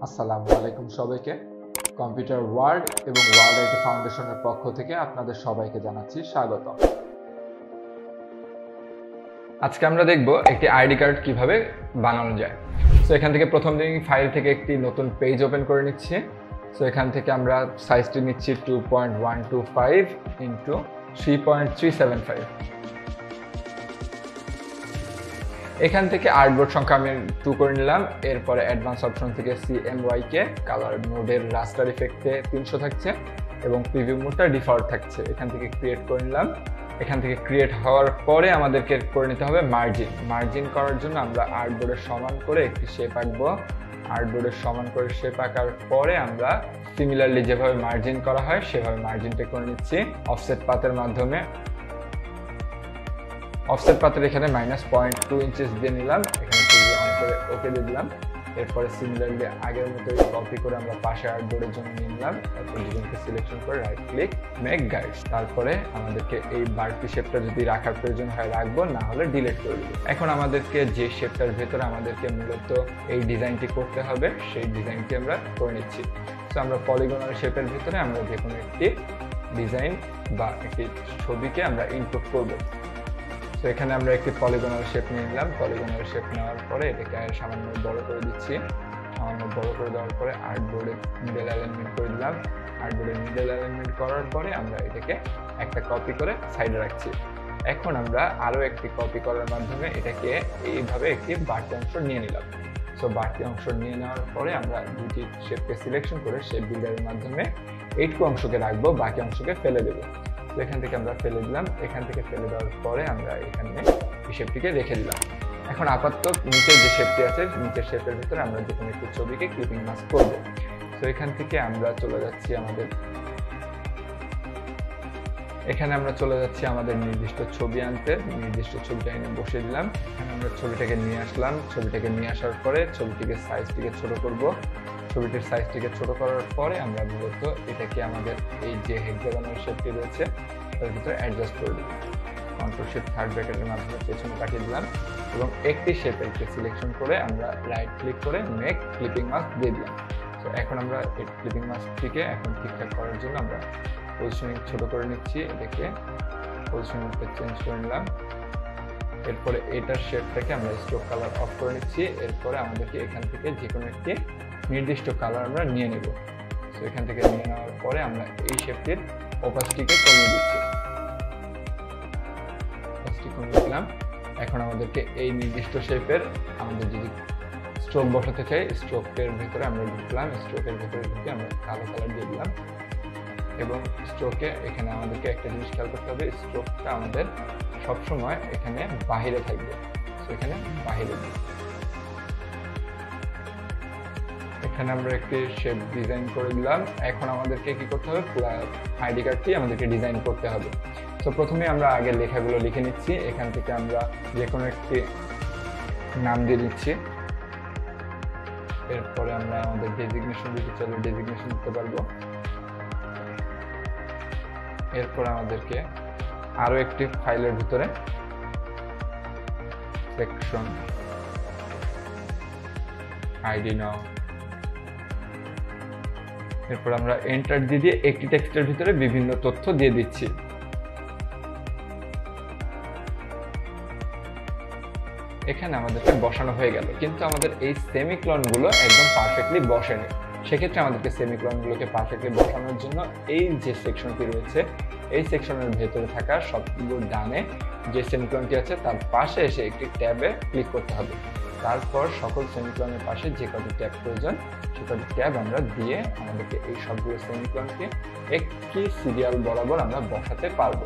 আসসালামু আলাইকুম সবাইকে। কম্পিউটার ওয়ার্ল্ড এবং ওয়ার্ল্ড আইটি ফাউন্ডেশনের পক্ষ থেকে আপনাদের সবাইকে জানাচ্ছি স্বাগত। আজকে আমরা দেখব একটি আইডি কার্ড কিভাবে বানানো যায়। সো এখান থেকে প্রথম দিন ফাইল থেকে একটি নতুন পেজ ওপেন করে নিচ্ছি। সো এখান থেকে আমরা সাইজটি নিচ্ছি 2.125 ইন্টু 3.375। এখান থেকে আর্টবোর্ড সংখ্যা আমি 2 করে নিলাম। এরপরে অ্যাডভান্স অপশন থেকে CMY কে কালার মোডের রাস্টার ইফেক্টে 300 থাকছে এবং প্রিভিউ মোডটা ডিফল্ট থাকছে। এখান থেকে ক্রিয়েট করে নিলাম। এখান থেকে ক্রিয়েট হওয়ার পরে আমাদেরকে করে নিতে হবে মার্জিন করার জন্য আমরা আর্টবোর্ডের সমান করে একটি শেপ আঁকবো। আর্টবোর্ডের সমান করে শেপ আঁকার পরে আমরা সিমিলারলি যেভাবে মার্জিন করা হয় সেভাবে মার্জিনটা করে নিচ্ছি অফসেট পাথের মাধ্যমে। অফসেট পাথের এখানে -0.2 ইঞ্চেস দিয়ে নিলাম। এখানে প্রিভিউ অন করে ওকে দিয়ে দিলাম। এরপরে সিমিলারলি আগের মতোই কপি করে আমরা পাশে আর্টবোর্ডের জন্য নিয়ে নিলাম। তারপর ডিজাইনকে সিলেকশন করে রাইট ক্লিক মেক গাইড। তারপরে আমাদেরকে এই বাড়তি শেপটা যদি রাখার প্রয়োজন হয় রাখবো, না হলে ডিলিট করে দেবো। এখন আমাদেরকে যে শেপটার ভেতরে আমাদেরকে মূলত এই ডিজাইনটি করতে হবে সেই ডিজাইনটি আমরা করে নিচ্ছি। তো আমরা পলিগনাল শেপের ভিতরে আমরা যে কোনো একটি ডিজাইন বা একটি ছবিকে আমরা ইনপুট করবো। তো এখানে আমরা একটি পলিগনাল শেপ নিয়ে নিলাম। পলিগনাল শেপ নেওয়ার পরে এটাকে সামান্য বড় করে দিচ্ছি। সামান্য বড় করে দেওয়ার পরে আর্টবোর্ডে মিডল অ্যালাইনমেন্ট করে দিলাম। আর্টবোর্ডে মিডল অ্যালাইনমেন্ট করার পরে আমরা এটাকে একটা কপি করে সাইডে রাখছি। এখন আমরা আরও একটি কপি করার মাধ্যমে এটাকে এইভাবে একটি বাড়তি অংশ নিয়ে নিলাম। সো বাড়তি অংশ নিয়ে নেওয়ার পরে আমরা দুটি শেপকে সিলেকশন করে শেপ বিল্ডারের মাধ্যমে এইটুকু অংশকে রাখবো, বাকি অংশকে ফেলে দেবো। তো এখান থেকে আমরা ফেলে দিলাম। এখান থেকে ফেলে দেওয়ার পরে আমরা এখানে এই শেপটিকে রেখে দিলাম। এখন আপাতত নিচের যে শেপটি আছে নিচের শেপের ভিতরে আমরা যে কোনো একটি ছবিকে ক্লিপিং মাস্ক করবো। তো এখান থেকে আমরা চলে যাচ্ছি আমাদের নির্দিষ্ট ছবি আনতে। নির্দিষ্ট ছবিটা এনে বসিয়ে দিলাম। এখানে আমরা ছবিটাকে নিয়ে আসলাম। ছবিটাকে নিয়ে আসার পরে ছবিটিকে সাইজটিকে ছোট করব। ছবিটির সাইজটিকে ছোট করার পরে আমরা মূলত এটাকে আমাদের এই যে হেক্সাগনাল শেপটি রয়েছে তার ভিতরে অ্যাডজাস্ট করে দেব। কন্ট্রোল শিফট থার্ড ব্র্যাকেটের মাধ্যমে পেছনে পাঠিয়ে দিলাম এবং একটি শেপকে সিলেকশন করে আমরা রাইট ক্লিক করে মেক ক্লিপিং মাস্ক দিয়ে দিলাম। তো এখন আমরা এই ক্লিপিং মাস্কটিকে এখন ঠিকঠাক করার জন্য আমরা পজিশনিং ছোট করে নিচ্ছি। এটাকে পজিশনিংটা চেঞ্জ করে নিলাম। এরপরে এটার শেপটাকে আমরা স্ট্রোক কালার অফ করে নিচ্ছি। এরপরে আমাদেরকে এখান থেকে যে কোনো একটি নির্দিষ্ট কালার আমরা নিয়ে নেব। তো এখান থেকে নিয়ে নেওয়ার পরে আমরা এই শেপটির অপাসিটিকে কমিয়ে দিচ্ছি। অপাসিটি কমিয়ে দিলাম। এখন আমাদেরকে এই নির্দিষ্ট শেপের আমাদের যদি স্ট্রোক বসাতে চাই স্ট্রোকের ভিতরে আমরা ঢুকলাম। স্ট্রোকের ভিতরে ঢুকে আমরা কালো কালার দিয়ে দিলাম এবং স্ট্রোকে এখানে আমাদেরকে একটা জিনিস খেয়াল করতে হবে, স্ট্রোকটা আমাদের সবসময় এখানে বাহিরে থাকবে। তো এখানে বাহিরে দিই। এখানে আমরা একটি শেপ ডিজাইন করে দিলাম। এখন আমাদেরকে কি করতে হবে, পুরো আইডি কার্ডটি আমাদেরকে ডিজাইন করতে হবে। তো প্রথমে আমরা আগে লেখাগুলো লিখে নিচ্ছি। এখান থেকে আমরা যে কোনো একটি নাম দিয়ে দিচ্ছি। এরপরে আমরা আমাদের ডেজিগনেশন দিতে চাইলে ডেজিগনেশন দিতে পারবো। এরপর আমাদেরকে আরো একটি ফাইলের ভিতরে সেকশন আইডি নাও। এরপর আমরা এন্টার দিয়ে একটি টেক্সটের ভিতরে বিভিন্ন তথ্য দিয়ে দিচ্ছি। এখানে আমাদেরকে বসানো হয়ে গেল, কিন্তু আমাদের এই সেমিকলন গুলো একদম পারফেক্টলি বসেনি। সেক্ষেত্রে আমাদেরকে সেমিকলনগুলোকে পারফেক্টলি বসানোর জন্য এই যে সেকশনটি রয়েছে এই সেকশনের ভেতরে থাকা সবগুলো ডানে যে সেমিকলনটি আছে তার পাশে এসে একটি ট্যাবে ক্লিক করতে হবে। তারপর সকল সেমিকলনের পাশে যে কটি ট্যাব প্রয়োজন সে কটি ট্যাব আমরা দিয়ে আমাদেরকে এই সবগুলো সেমিকলনকে একটি সিরিয়াল বরাবর আমরা বসাতে পারবো।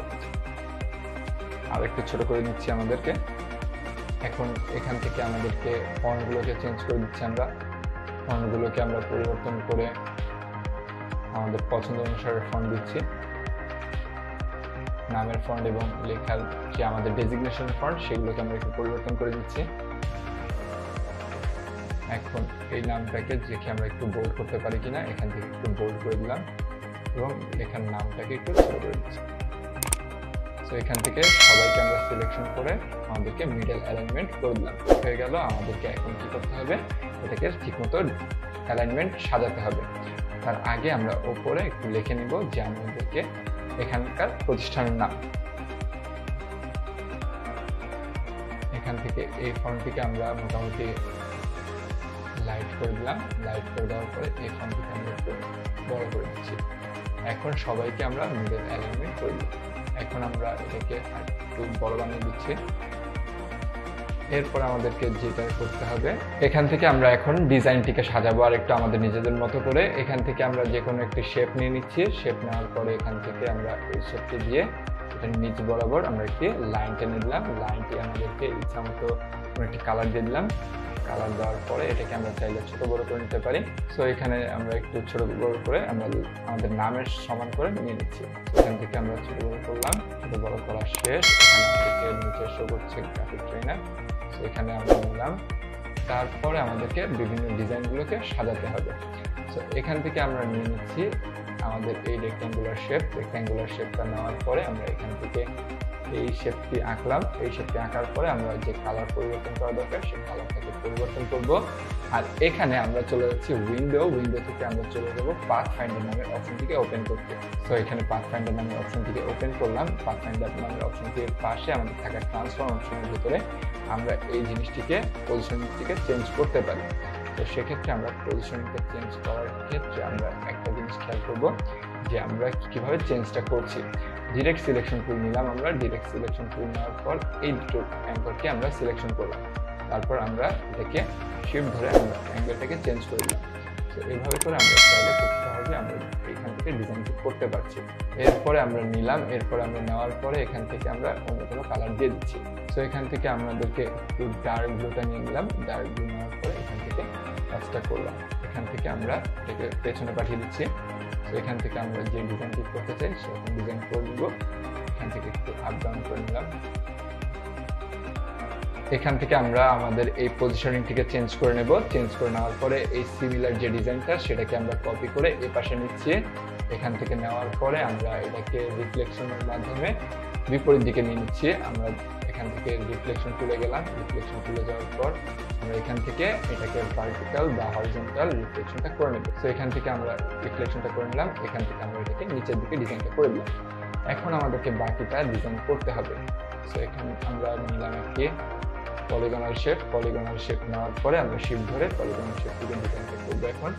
আর একটু ছোট করে নিচ্ছি আমাদেরকে। এখন এখান থেকে আমাদেরকে ফন্টগুলোকে চেঞ্জ করে দিচ্ছি। ফন্টগুলোকে আমরা পরিবর্তন করে আমাদের পছন্দ অনুসারে ফন্ট দিচ্ছি। নামের ফন্ট এবং লেখার যে আমাদের ডেজিগনেশন ফন্ট সেগুলোকে আমরা একটু পরিবর্তন করে দিচ্ছি। এখন এই নামটাকে দেখে আমরা একটু বোল্ড করতে পারি কিনা, এখান থেকে একটু বোল্ড করে দিলাম এবং লেখার নামটাকে একটু ছোট করে দিচ্ছি। সো এখান থেকে সবাইকে আমরা সিলেকশন করে আমাদেরকে মিডল অ্যালাইনমেন্ট করে দিলাম। হয়ে গেল। আমাদেরকে এখন কি করতে হবে, এটাকে ঠিকমতো অ্যালাইনমেন্ট সাজাতে হবে। তার আগে আমরা উপরে একটু লিখে নিব যে আমাদেরকে এখানকার প্রতিষ্ঠানের নাম। এখান থেকে এই ফন্টটিকে আমরা মোটামুটি লাইট করে দিলাম। লাইট করে দেওয়ার পরে এই ফন্টটিকে আমরা একটু বড় করে দিচ্ছি। এখন সবাইকে আমরা মিডল অ্যালাইনমেন্ট করে দিই। এখন আমরা এটাকে একটু বড় বানিয়ে দিচ্ছি। এরপর আমাদেরকে যেটা করতে হবে, এখান থেকে আমরা এখন ডিজাইনটিকে সাজাবো আর একটু আমাদের নিজেদের মতো করে। এখান থেকে আমরা যে কোনো একটি শেপ নিয়ে নিচ্ছি। শেপ নেওয়ার পরে এখান থেকে আমরা এই শেপটি দিয়ে এটা নিচ বরাবর আমরা একটি লাইন টেনে দিলাম। লাইনটি আমাদেরকে ইচ্ছা মতো একটি কালার দিয়ে দিলাম। কালার দেওয়ার পরে এটাকে আমরা চাইলে ছোট বড় করে নিতে পারি। সো এখানে আমরা একটু ছোট বড় করে আমরা আমাদের নামের সমান করে নিয়ে নিচ্ছি। এখান থেকে আমরা ছোট বড় করলাম। ছোট বড় করা শেষ। এখানে আমাদেরকে নিচে শো করছে গ্রাফিক ট্রেনার। সো এখানে আমরা নিলাম। তারপরে আমাদেরকে বিভিন্ন ডিজাইনগুলোকে সাজাতে হবে। সো এখান থেকে আমরা নিয়ে নিচ্ছি আমাদের এই রেক্ট্যাঙ্গুলার শেপ। রেক্ট্যাঙ্গুলার শেপটা নেওয়ার পরে আমরা এখান থেকে এই শেপটি আঁকলাম। এই শেপটি আঁকার পরে আমরা যে কালার পরিবর্তন করা দরকার সেই কালারটাকে পরিবর্তন করব। আর এখানে আমরা চলে যাচ্ছি উইন্ডো থেকে আমরা চলে যাব পাথ ফাইন্ডার নামের অপশনটিকে ওপেন করতে। সো এখানে পাথ ফাইন্ডার নামের অপশনটিকে ওপেন করলাম। পাথ ফাইন্ডার নামের অপশনটির পাশে আমাদের থাকা ট্রান্সফর্ম অপশনের ভিতরে আমরা এই জিনিসটিকে পজিশনটিকে চেঞ্জ করতে পারি। তো সেক্ষেত্রে আমরা পজিশনকে চেঞ্জ করার ক্ষেত্রে আমরা একটা জিনিস খেয়াল করব যে আমরা কিভাবে চেঞ্জটা করছি। ডিরেক্ট সিলেকশন টুল নিলাম। আমরা ডিরেক্ট সিলেকশন টুল নেওয়ার পর এই দুটো অ্যাঙ্গেলকে আমরা সিলেকশন করলাম। তারপর আমরা এটাকে শিফট ধরে আমরা অ্যাঙ্গেলটাকে চেঞ্জ করে দিলাম। তো এইভাবে করে আমরা চাইলে খুব সহজে আমরা এখান থেকে ডিজাইনটি করতে পারছি। এরপরে আমরা নিলাম। এরপরে আমরা নেওয়ার পরে এখান থেকে আমরা অন্য কোনো কালার দিয়ে দিচ্ছি। সো এখান থেকে আমাদেরকে একটু ডার্ক ব্লুটা নিয়ে নিলাম। ডার্ক ব্লু নেওয়ার পরে এখান থেকে কাজটা করলাম। এখান থেকে আমরা এটাকে পেছনে পাঠিয়ে দিচ্ছি। তো এখান থেকে আমরা যে ডিজাইনটি করতে চাই সেরকম ডিজাইন করে নিব। এখান থেকে একটু আপ ডাউন করে নিলাম। এখান থেকে আমরা আমাদের এই পজিশনিংটিকে চেঞ্জ করে নেব। চেঞ্জ করে নেওয়ার পরে এই সিমিলার যে ডিজাইনটা সেটাকে আমরা কপি করে এই পাশে নিচ্ছি। এখান থেকে নেওয়ার পরে আমরা এটাকে রিফ্লেকশনের মাধ্যমে বিপরীত দিকে নিয়ে নিচ্ছি। আমরা এখান থেকে রিফ্লেকশন তুলে গেলাম। রিফ্লেকশন তুলে যাওয়ার পর আমরা এখান থেকে এটাকে ভার্টিক্যাল বা হরিজন্টাল রিফ্লেকশনটা করে নেব। সো এখান থেকে আমরা রিফ্লেকশনটা করে নিলাম। এখান থেকে আমরা এটাকে নিচের দিকে ডিজাইনটা করে দিলাম। এখন আমাদেরকে বাকিটা ডিজাইন করতে হবে। সো এখানে আমরা নিলাম একটি পলিগনাল শেপ। পলিগনাল শেপ নেওয়ার পরে আমরা শিফট ধরে পলিগনাল শেপটিকে ডিজাইনটা করবো এখন।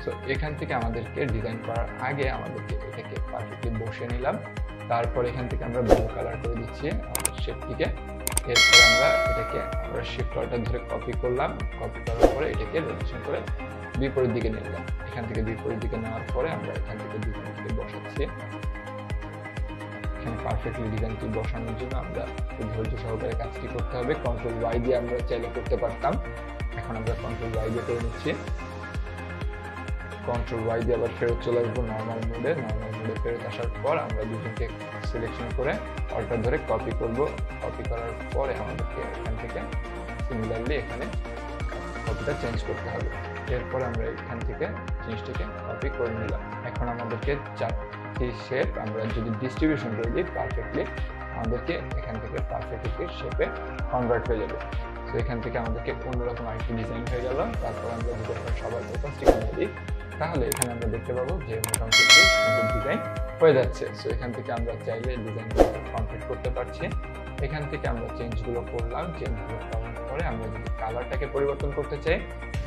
সো এখান থেকে আমাদেরকে ডিজাইন করার আগে আমাদেরকে এটাকে পারফেক্টলি বসিয়ে নিলাম। তারপর এখান থেকে আমরা ব্লু কালার করে দিচ্ছি আমাদের শেপটিকে। এরপর আমরা এটাকে আমরা শিফট কালারটা ধরে কপি করলাম। কপি করার পরে এটাকে রোটেশন করে বিপরীত দিকে নিয়ে নিলাম। এখান থেকে বিপরীত দিকে নেওয়ার পরে আমরা এখান থেকে ডিজাইনটিকে বসাচ্ছি। এখানে পারফেক্টলি ডিজাইনটি বসানোর জন্য আমরা খুব ধৈর্য সহকারে কাজটি করতে হবে। কন্ট্রোল ওয়াই দিয়ে আমরা চাইলে করতে পারতাম। এখন আমরা কন্ট্রোল ওয়াই দিয়ে করে নিচ্ছি। কন্ট্রোল ওয়াই দিয়ে আবার ফেরত চলে আসবো নর্মাল মোডে। নর্মাল মোডে ফেরত আসার পর আমরা দুজনকে সিলেকশন করে অল্টার ধরে কপি করব। কপি করার পরে আমাদেরকে এখান থেকে সিমিলারলি এখানে কপিটা চেঞ্জ করতে হবে। এরপর আমরা এখান থেকে জিনিসটিকে কপি করে নিলাম। এখন আমাদেরকে চারটি শেপ আমরা যদি ডিস্ট্রিবিউশন করে দিই পারফেক্টলি, আমাদেরকে এখান থেকে পারফেক্টলি শেপে কনভার্ট হয়ে যাবে। তো এখান থেকে আমাদেরকে অন্যরকম আরেকটি ডিজাইন হয়ে গেল। তারপর আমরা যদি এখন সবার ফোকাসটি করে দিই তাহলে এখানে আমরা দেখতে পাবো যে মোটামুটি সুন্দর ডিজাইন হয়ে যাচ্ছে। সো এখান থেকে আমরা চাইলে ডিজাইনগুলো কমপ্লিট করতে পারছি। এখান থেকে আমরা চেঞ্জগুলো করলাম। চেঞ্জগুলো করার পরে আমরা যদি কালারটাকে পরিবর্তন করতে চাই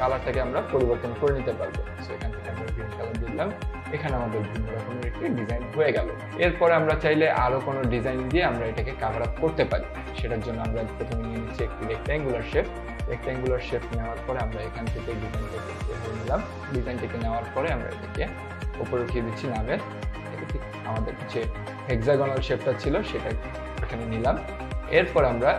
কালারটাকে আমরা পরিবর্তন করে নিতে পারবো। সো এখান থেকে আমরা গ্রিন কালার দিলাম। এখানে আমাদের ভিন্ন রকমের একটি ডিজাইন হয়ে গেল। এরপরে আমরা চাইলে আরো কোনো ডিজাইন দিয়ে আমরা এটাকে কভার আপ করতে পারি। সেটার জন্য আমরা প্রথমে নিয়ে নিচ্ছি একটি রেক্ট্যাঙ্গুলার শেপ। রেক্ট্যাঙ্গুলার শেপ নেওয়ার পরে আমরা এখান থেকে ডিজাইনটাকে ধরে নিলাম। ডিজাইনটাকে নেওয়ার পরে আমরা এটাকে উপরে উঠিয়ে দিচ্ছি নামের। আমাদের যে হেক্সাগোনাল শেপটা ছিল সেটা এখানে নিলাম। এরপর আমরা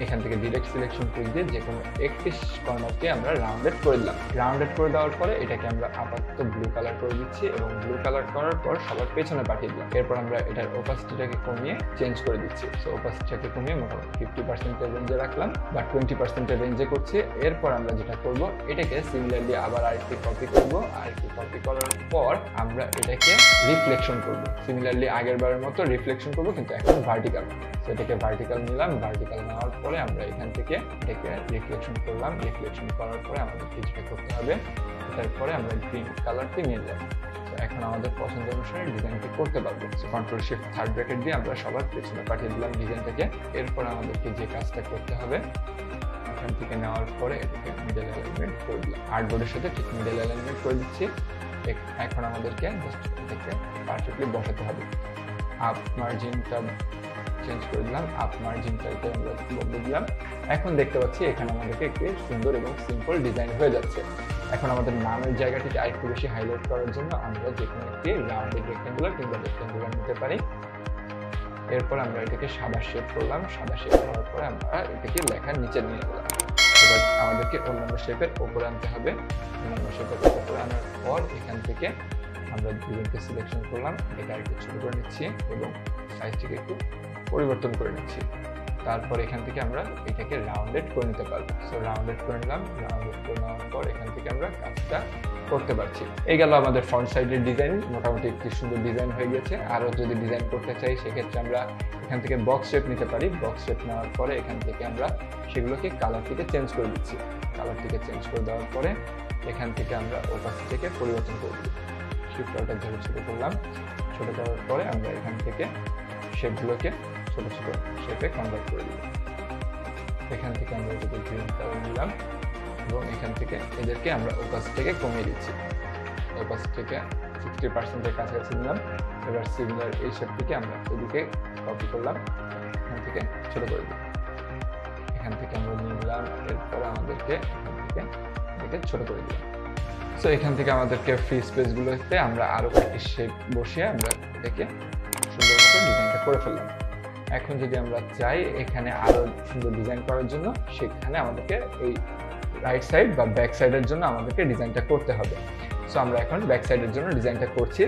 এখান থেকে ডিরেক্ট সিলেকশন ক্লিক দিয়ে যে কোনো একটি কর্নারকে আমরা রাউন্ডেড করে দিলাম। রাউন্ডেড করে দেওয়ার পরে এটাকে আমরা আপাতত ব্লু কালার করে দিচ্ছি এবং ব্লু কালার করার পর সবার পেছনে পাঠিয়ে দিলাম। এরপর আমরা এটার ওপাসিটিটাকে কমিয়ে চেঞ্জ করে দিচ্ছি। সো ওপাসিটিটাকে কমিয়ে মোটামুটি 50% রেঞ্জে রাখলাম বা 20% রেঞ্জে করছি। এরপর আমরা যেটা করব, এটাকে সিমিলারলি আবার আরেকটি কপি করব। আরেকটি কপি করার পর আমরা এটাকে রিফ্লেকশন করব। সিমিলারলি আগের বারের মতো রিফ্লেকশন করব, কিন্তু এখন ভার্টিক্যাল। সো এটাকে ভার্টিক্যাল নিলাম। ভার্টিক্যাল নেওয়ার পরে আমরা এখান থেকে এটাকে রিফ্লেকশন করলাম। রিফ্লেকশন করার পরে আমাদের কিছুটা করতে হবে। তারপরে আমরা গ্রিন কালারটি নিয়ে যাব। এখন আমাদের পছন্দ অনুসারে ডিজাইনটি করতে পারবো। কন্ট্রোল শিফট থার্ড ব্র্যাকেট দিয়ে আমরা সবার পেছনে পাঠিয়ে দিলাম ডিজাইনটাকে। এরপর আমাদেরকে যে কাজটা করতে হবে, এখান থেকে নেওয়ার পরে এটাকে মিডল অ্যালাইনমেন্ট করে দিলাম। আর্টবোর্ডের সাথে ঠিক মিডল অ্যালাইনমেন্ট করে দিচ্ছি। এখন আমাদেরকে জাস্ট এটাকে পারফেক্টলি বসাতে হবে। আপ মার্জিনটা চেঞ্জ করে দিলাম। আপ মার্জিনটাকে আমরা বদলে দিলাম। এখন দেখতে পাচ্ছি এখানে আমাদেরকে একটি সুন্দর এবং সিম্পল ডিজাইন হয়ে যাচ্ছে। এখন আমাদের নামের জায়গাটিকে আরেকটু বেশি হাইলাইট করার জন্য আমরা যে কোনো একটি রাউন্ডেড রেক্ট্যাঙ্গুলার কিংবা রেক্ট্যাঙ্গুলার নিতে পারি। এরপর আমরা এটাকে সাদা শেড করলাম। সাদা শেড করার পরে আমরা এটাকে লেখার নিচে নিয়ে গেলাম। এবার আমাদেরকে অন্যান্য শেপের উপরে আনতে হবে। অন্যান্য শেপের উপরে আনার পর এখান থেকে আমরা দুজনকে সিলেকশন করলাম। এটাকে আরেকটু ছোট করে নিচ্ছি এবং সাইজটিকে একটু পরিবর্তন করে নিচ্ছি। তারপর এখান থেকে আমরা এটাকে রাউন্ডেড করে নিতে পারবো। সো রাউন্ডেড করে নিলাম। রাউন্ডেড করে নেওয়ার পর এখান থেকে আমরা কাজটা করতে পারছি। এই গেল আমাদের ফ্রন্ট সাইডের ডিজাইন। মোটামুটি একটি সুন্দর ডিজাইন হয়ে গেছে। আরও যদি ডিজাইন করতে চাই সেক্ষেত্রে আমরা এখান থেকে বক্স শেপ নিতে পারি। বক্স শেপ নেওয়ার পরে এখান থেকে আমরা সেগুলোকে কালারটিকে চেঞ্জ করে দিচ্ছি। কালারটিকে চেঞ্জ করে দেওয়ার পরে এখান থেকে আমরা ওপাসিটিকে পরিবর্তন করে দিই। শিফট অল্টার ধরে ছোট করলাম। ছোট করার পরে আমরা এখান থেকে শেপগুলোকে ছোট ছোট শেপে কনভার্ট করে দিলাম। এখান থেকে আমরা এটাকে গ্রিন কালার নিলাম এবং এখান থেকে এদেরকে আমরা ওপাসিটিকে কমিয়ে দিচ্ছি। ওপাসিটিকে 60%-এর কাছাকাছি নিলাম। এবার সিমিলার এই শেপটিকে আমরা এদিকে কপি করলাম। এখান থেকে ছোট করে দিলাম। এখান থেকে আমরা নিয়ে নিলাম। এরপর আমাদেরকে এখান থেকে এটাকে ছোট করে দিলাম। সো এখান থেকে আমাদেরকে ফ্রি স্পেসগুলোতে আমরা আরও কয়েকটি শেপ বসিয়ে আমরা এটাকে সুন্দর মতো ডিজাইনটা করে ফেললাম। এখন যদি আমরা চাই এখানে আরো সুন্দর ডিজাইন করার জন্য, সেখানে আমাদেরকে এই রাইট সাইড বা ব্যাক সাইডের জন্য আমাদেরকে ডিজাইনটা করতে হবে। সো আমরা এখন ব্যাক সাইডের জন্য ডিজাইনটা করছি।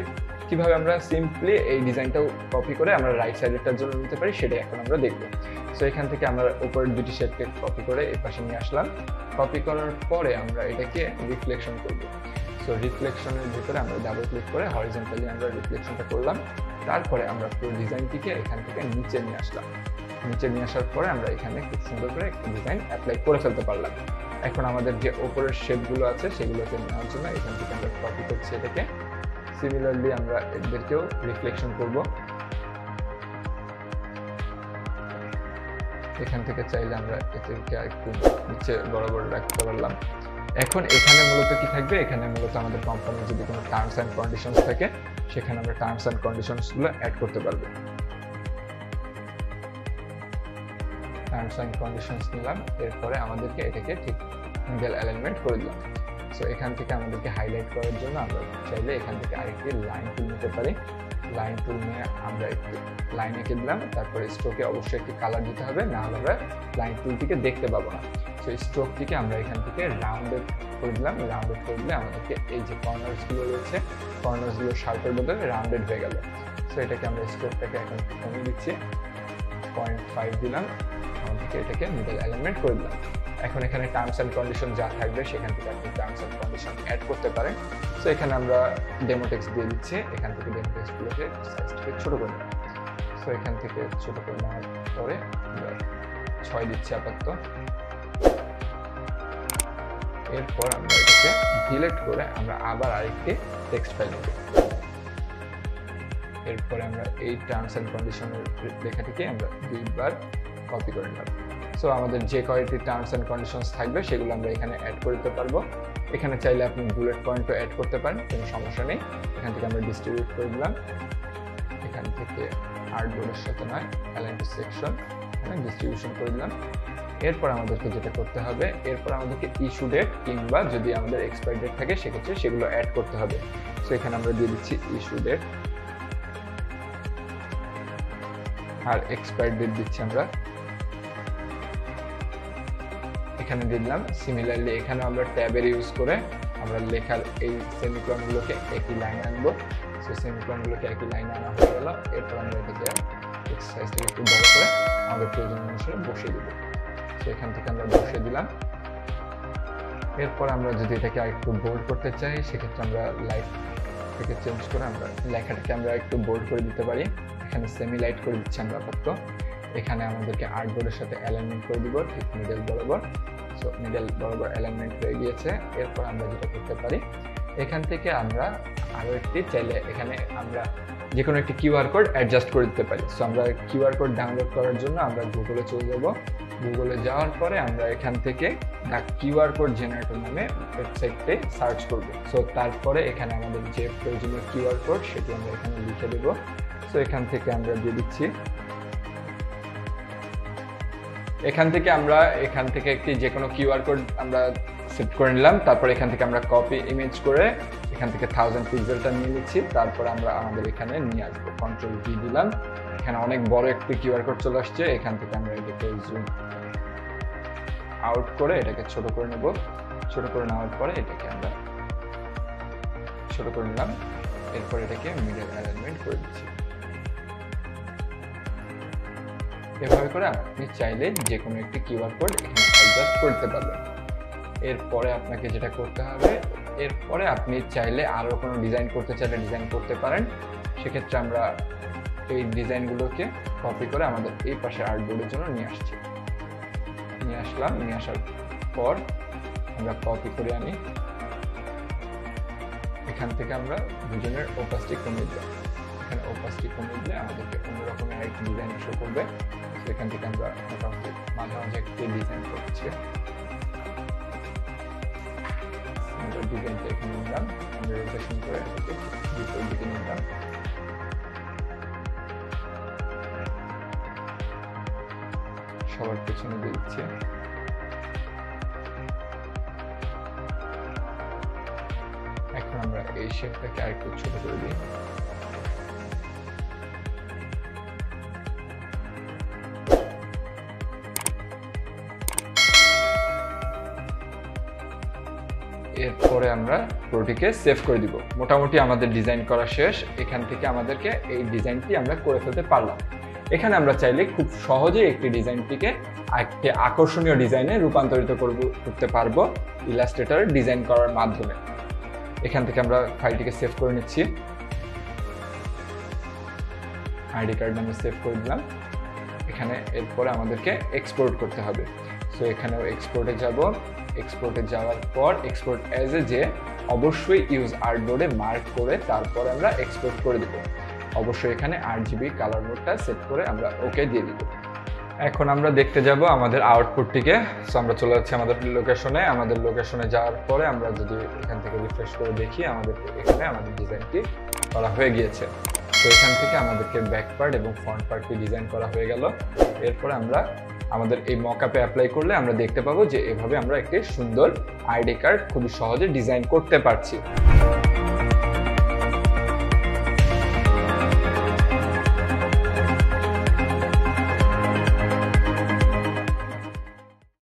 কিভাবে আমরা সিম্পলি এই ডিজাইনটাও কপি করে আমরা রাইট সাইডেরটার জন্য নিতে পারি সেটাই এখন আমরা দেখব। সো এখান থেকে আমরা উপরের দুটি শেপকে কপি করে এই পাশে নিয়ে আসলাম। কপি করার পরে আমরা এটাকে রিফ্লেকশন করব। সো রিফ্লেকশনের ভিতরে আমরা ডাবল ক্লিক করে হরিজন্টালি আমরা রিফ্লেকশনটা করলাম। তারপরে আমরা পুরো ডিজাইনটিকে এখান থেকে নিচে নিয়ে আসলাম। নিচে নিয়ে আসার পরে আমরা এখানে খুব সুন্দর করে একটা ডিজাইন অ্যাপ্লাই করে ফেলতে পারলাম। এখন আমাদের যে উপরের শেপগুলো আছে সেগুলোকে নেওয়ার জন্য এখান থেকে আমরা কপি করছি এটাকে। সিমিলারলি আমরা এদেরকেও রিফ্লেকশন করব। এখান থেকে চাইলে আমরা এদেরকে একটু নিচে বরাবর রাখতে পারলাম। এখন এখানে মূলত কি থাকবে, এখানে মূলত আমাদের কোম্পানির যদি কোনো টার্মস অ্যান্ড কন্ডিশনস থাকে সেখানে আমরা টার্মস অ্যান্ড কন্ডিশনসগুলো অ্যাড করতে পারবো। টার্মস অ্যান্ড কন্ডিশনস নিলাম। এরপরে আমাদেরকে এটাকে ঠিক মিডল অ্যালাইনমেন্ট করে দিলাম। সো এখান থেকে আমাদেরকে হাইলাইট করার জন্য আমরা চাইলে এখান থেকে আরেকটি লাইন টুল নিতে পারি। লাইন টুল নিয়ে আমরা একটু লাইন এঁকে দিলাম। তারপরে স্ট্রোকে অবশ্যই একটি কালার দিতে হবে, না হলে আমরা লাইন টুলটিকে দেখতে পাবো না। সো স্ট্রোকটিকে আমরা এখান থেকে রাউন্ডেড করে দিলাম। রাউন্ডেড করে দিলে আমাদেরকে এই যে কর্নার্সগুলো রয়েছে, কর্নার্সগুলো শার্পের বদলে রাউন্ডেড হয়ে গেল। সো এটাকে আমরা স্ট্রোকটাকে এখন কমিয়ে দিচ্ছি, 0.5 দিলাম। আমাদেরকে এটাকে মিডল অ্যালাইনমেন্ট করে দিলাম। এখন এখানে টার্মস অ্যান্ড কন্ডিশন যা থাকবে সেখান থেকে আপনি টার্মস অ্যান্ড কন্ডিশন অ্যাড করতে পারেন। সো এখানে আমরা ডেমো টেক্সট দিয়ে দিচ্ছি। এখান থেকে ডেমো টেক্সটগুলোকে সাইজটাকে ছোট করে নেব। সো এখান থেকে ছোট করে নেওয়ার পরে আমরা 6 দিচ্ছি আপাতত। এরপর আমরা এটাকে ডিলিট করে আমরা আবার আরেকটি টেক্সট ফাইল নেব। এরপরে আমরা এই টার্মস অ্যান্ড কন্ডিশনের লেখাটিকে আমরা 2বার কপি করে নেব। সো আমাদের যে কয়টি টার্মস অ্যান্ড কন্ডিশনস থাকবে সেগুলো আমরা এখানে অ্যাড করতে পারবো। এখানে চাইলে আপনি বুলেট পয়েন্টও অ্যাড করতে পারেন, কোনো সমস্যা নেই। এখান থেকে আমরা ডিস্ট্রিবিউট করে দিলাম। এখান থেকে আর্টবোর্ডের সাথে নয়, অ্যালাইন টু সেকশন, এখানে ডিস্ট্রিবিউশন করে দিলাম। এরপর আমাদেরকে যেটা করতে হবে, এরপর আমাদেরকে ইস্যু ডেট কিংবা যদি আমাদের এক্সপায়ার ডেট থাকে সেক্ষেত্রে সেগুলো অ্যাড করতে হবে। সো এখানে আমরা দিয়ে দিচ্ছি ইস্যু ডেট আর এক্সপায়ার ডেট দিচ্ছি আমরা এখানে দিলাম। সিমিলারলি এখানে আমরা ট্যাবের ইউজ করে আমরা লেখার এই সেমিকোলনগুলোকে একই লাইনে আনবো। সো সেমিকোলনগুলোকে একই লাইনে আনা হয়ে গেল। এরপর আমরা এটাকে এক্সারসাইজটাকে একটু বড় করে আমাদের প্রয়োজন অনুসারে বসিয়ে দেবো। সো এখান থেকে আমরা বসিয়ে দিলাম। এরপর আমরা যদি এটাকে আরেকটু বোল্ড করতে চাই, সেক্ষেত্রে আমরা লাইট থেকে চেঞ্জ করে আমরা লেখাটাকে আমরা একটু বোল্ড করে দিতে পারি। এখানে সেমি লাইট করে দিচ্ছি আমরা আপাতত। এখানে আমাদেরকে আর্টবোর্ডের সাথে অ্যালাইনমেন্ট করে দিব, ঠিক মিডল বরাবর। সো মিডল বরাবর অ্যালাইনমেন্ট হয়ে গিয়েছে। এরপর আমরা যেটা করতে পারি, এখান থেকে আমরা আরও একটি চাইলে এখানে আমরা যে কোনো একটি কিউআর কোড অ্যাডজাস্ট করে দিতে পারি। সো আমরা কিউআর কোড ডাউনলোড করার জন্য আমরা গুগলে চলে যাব। গুগলে যাওয়ার পরে আমরা এখান থেকে দ্য কিউআর কোড জেনারেটর নামে ওয়েবসাইটে সার্চ করব। সো তারপরে এখানে আমাদের যে প্রয়োজনীয় কিউআর কোড সেটি আমরা এখানে লিখে দেব। সো এখান থেকে আমরা দিয়ে দিচ্ছি। এখান থেকে একটি যে কোনো কিউআর কোড আমরা সেট করে নিলাম। তারপর এখান থেকে আমরা কপি ইমেজ করে এখান থেকে 1000 পিক্সেলটা নিয়ে নিচ্ছি। তারপর আমরা আমাদের এখানে নিয়ে আসবো, কন্ট্রোল ভি দিলাম। এখানে অনেক বড় একটি কিউআর কোড চলে আসছে। এখান থেকে আমরা এটাকে জুম আউট করে এটাকে ছোট করে নেব। ছোট করে নেওয়ার পরে এটাকে আমরা ছোট করে নিলাম। এরপর এটাকে মিডল অ্যালাইনমেন্ট করে দিচ্ছি। এভাবে করে আপনি চাইলে যে কোনো একটি কিউআর কোড এখানে অ্যাডজাস্ট করতে পারবেন। এরপরে আপনাকে যেটা করতে হবে, এরপরে আপনি চাইলে আরও কোনো ডিজাইন করতে চাইলে ডিজাইন করতে পারেন। সেক্ষেত্রে আমরা এই ডিজাইনগুলোকে কপি করে আমাদের এই পাশে আর্টবোর্ডের জন্য নিয়ে আসলাম। নিয়ে আসার পর আমরা কপি করে আনি। এখান থেকে আমরা দুজনের ওপাসিটি কমিয়ে দিলাম। এখানে ওপাসিটি কমিয়ে দিলে আমাদেরকে অন্য রকমের আরেকটি ডিজাইন শো করবে। এখান থেকে আমরা মোটামুটি মাঝে মাঝে একটি ডিজাইন করছি। ডিজাইনটা এখানে নিলাম, আমরা রোটেশন করে এটাকে বিপরীত দিকে নিলাম। সবার পেছনে দিয়ে দিচ্ছি। এখন আমরা এই শেপটাকে আরেকটু ছোট করে দিই। এরপরে আমরা পুরোটিকে সেভ করে দিব। মোটামুটি আমাদের ডিজাইন করা শেষ। এখান থেকে আমাদেরকে এই ডিজাইনটি আমরা করে ফেলতে পারলাম। এখানে আমরা চাইলে খুব সহজেই একটি ডিজাইনটিকে একটি আকর্ষণীয় ডিজাইনে রূপান্তরিত করতে পারবো ইলাস্ট্রেটরে ডিজাইন করার মাধ্যমে। এখান থেকে আমরা ফাইলটিকে সেভ করে নিচ্ছি। আইডি কার্ড নামে সেভ করে দিলাম। এখানে এরপরে আমাদেরকে এক্সপোর্ট করতে হবে। সো এখানেও এক্সপোর্টে যাব। এক্সপোর্টে যাওয়ার পর এক্সপোর্ট অ্যাজ এ যে অবশ্যই ইউজ আর্টবোর্ডে মার্ক করে তারপর আমরা এক্সপোর্ট করে দেব। অবশ্যই এখানে RGB কালার মোডটা সেট করে আমরা ওকে দিয়ে দিব। এখন আমরা দেখতে যাব আমাদের আউটপুটটিকে। সো আমরা চলে যাচ্ছি আমাদের লোকেশনে। আমাদের লোকেশনে যাওয়ার পরে আমরা যদি এখান থেকে রিফ্রেশ করে দেখি, আমাদের এখানে আমাদের ডিজাইনটি করা হয়ে গিয়েছে। তো এখান থেকে আমাদেরকে ব্যাক পার্ট এবং ফ্রন্ট পার্টটি ডিজাইন করা হয়ে গেল। এরপরে আমরা আমাদের এই মকআপে অ্যাপ্লাই করলে আমরা দেখতে পাবো যে এভাবে আমরা একটি সুন্দর আইডি কার্ড খুবই সহজে ডিজাইন করতে পারছি।